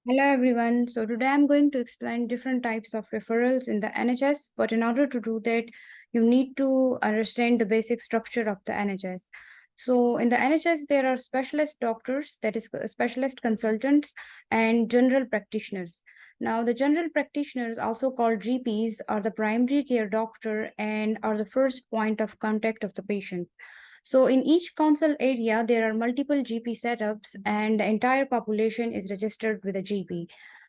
Hello everyone. So today I'm going to explain different types of referrals in the NHS, but in order to do that, you need to understand the basic structure of the NHS. So in the NHS, there are specialist doctors, that is specialist consultants, and general practitioners. Now, the general practitioners, also called GPs, are the primary care doctor and are the first point of contact of the patient. So in each council area, there are multiple GP setups and the entire population is registered with a GP.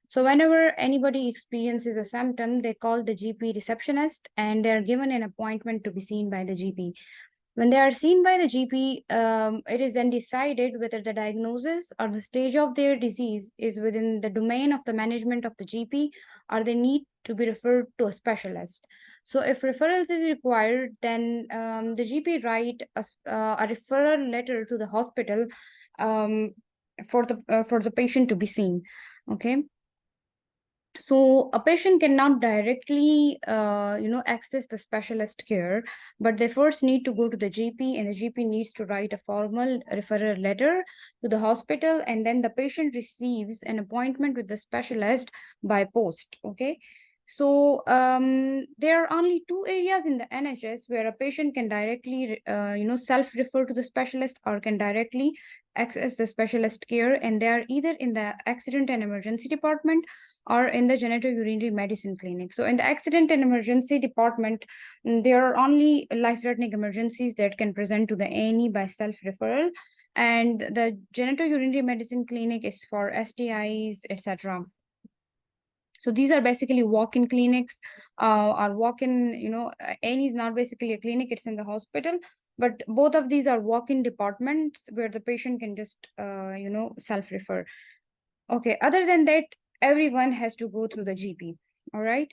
So whenever anybody experiences a symptom, they call the GP receptionist and they're given an appointment to be seen by the GP. When they are seen by the GP, it is then decided whether the diagnosis or the stage of their disease is within the domain of the management of the GP or they need to be referred to a specialist. So if referrals is required, then the GP write a referral letter to the hospital um, for the patient to be seen. Okay. So a patient cannot directly access the specialist care, but they first need to go to the GP and the GP needs to write a formal referral letter to the hospital, and then the patient receives an appointment with the specialist by post. Okay. So there are only two areas in the NHS where a patient can directly self-refer to the specialist or can directly access the specialist care, and they are either in the accident and emergency department or in the genitourinary medicine clinic. So in the accident and emergency department, there are only life-threatening emergencies that can present to the A&E by self-referral. And the genitourinary medicine clinic is for STIs, etc. So these are basically walk-in clinics or walk-in, A&E is not basically a clinic, it's in the hospital. But both of these are walk-in departments where the patient can just, self-refer. Okay, other than that, everyone has to go through the GP. All right.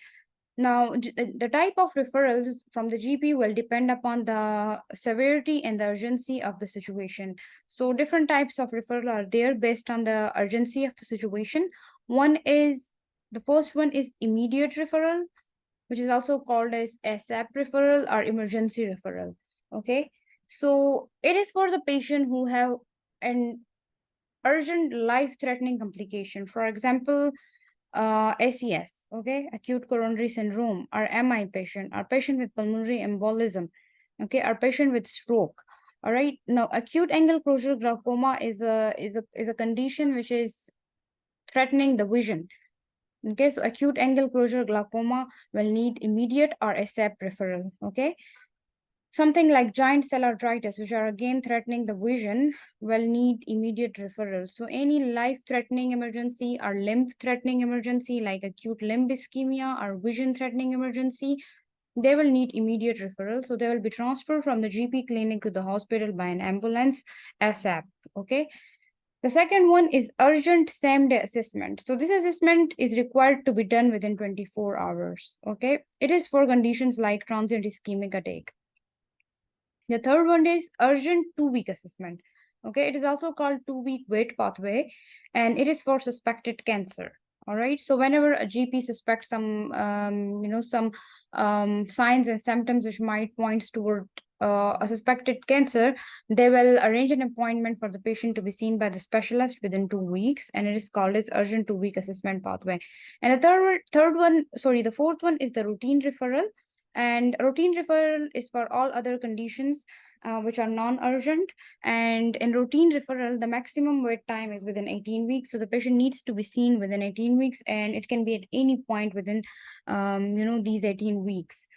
Now, the type of referrals from the GP will depend upon the severity and the urgency of the situation. So different types of referral are there based on the urgency of the situation. The first one is immediate referral, which is also called as ASAP referral or emergency referral. Okay. So it is for the patient who have an urgent life-threatening complication. For example, ACS, okay, acute coronary syndrome, our MI patient, our patient with pulmonary embolism, okay, our patient with stroke. All right. Now, acute angle closure glaucoma is a condition which is threatening the vision. Okay, so acute angle closure glaucoma will need immediate or ASAP referral. Okay. Something like giant cell arteritis, which are again threatening the vision, will need immediate referral. So any life-threatening emergency or limb-threatening emergency, like acute limb ischemia or vision-threatening emergency, they will need immediate referral. So they will be transferred from the GP clinic to the hospital by an ambulance ASAP. Okay. The second one is urgent same-day assessment. So this assessment is required to be done within 24 hours. Okay. It is for conditions like transient ischemic attack. The third one is urgent 2-week assessment. Okay, it is also called 2-week wait pathway, and it is for suspected cancer. All right. So whenever a GP suspects some, signs and symptoms which might points toward a suspected cancer, they will arrange an appointment for the patient to be seen by the specialist within 2 weeks, and it is called as urgent 2-week assessment pathway. And the fourth one is the routine referral. And routine referral is for all other conditions which are non-urgent. And in routine referral, the maximum wait time is within 18 weeks. So the patient needs to be seen within 18 weeks, and it can be at any point within, these 18 weeks.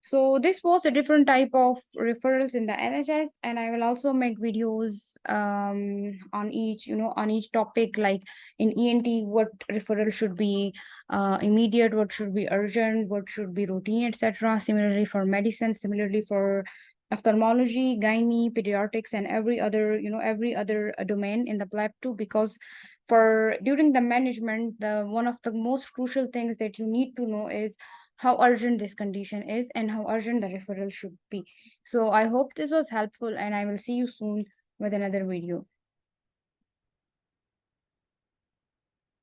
So this was a different type of referrals in the NHS, and I will also make videos on each topic, like in ENT, what referral should be immediate, what should be urgent, what should be routine, etc. Similarly for medicine, similarly for ophthalmology, gynae, pediatrics, and every other domain in the lab too, because for during the management, the one of the most crucial things that you need to know is how urgent this condition is and how urgent the referral should be. So I hope this was helpful, and I will see you soon with another video.